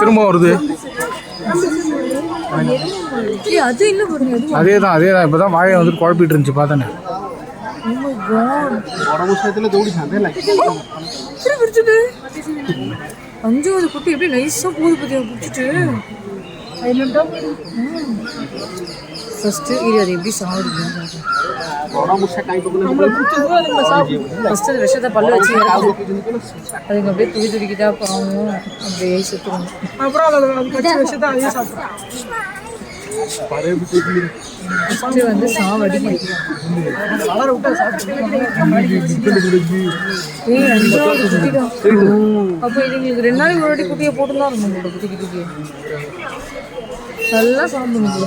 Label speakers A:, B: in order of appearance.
A: திரும்ப வருது. அதேதான் இப்பதான் வாயை வந்து குழப்பிட்டு இருந்துச்சு பார்த்தேன்னு.
B: அஞ்சாவது குட்டி எப்படி நைஸா போகுது பத்தியா குடிச்சிட்டு. ஃபர்ஸ்ட் இது அது எப்படி சாப்பிடுது ஃபர்ஸ்ட் அது விஷத்தை பல்ல வச்சு அதுங்க அப்படியே துடி துடிக்கிட்டா பாவம் அப்படியே சுற்றுவாங்க. அப்புறம் விஷத்தை அதையே சாப்பிடுறோம். வந்து சாவடி அப்போ இதுங்களுக்கு 2 நாளைக்கு முன்னாடி குட்டியை போட்டுதான் இருக்கும். குட்டிக்கு நல்லா சாப்பிடணும்.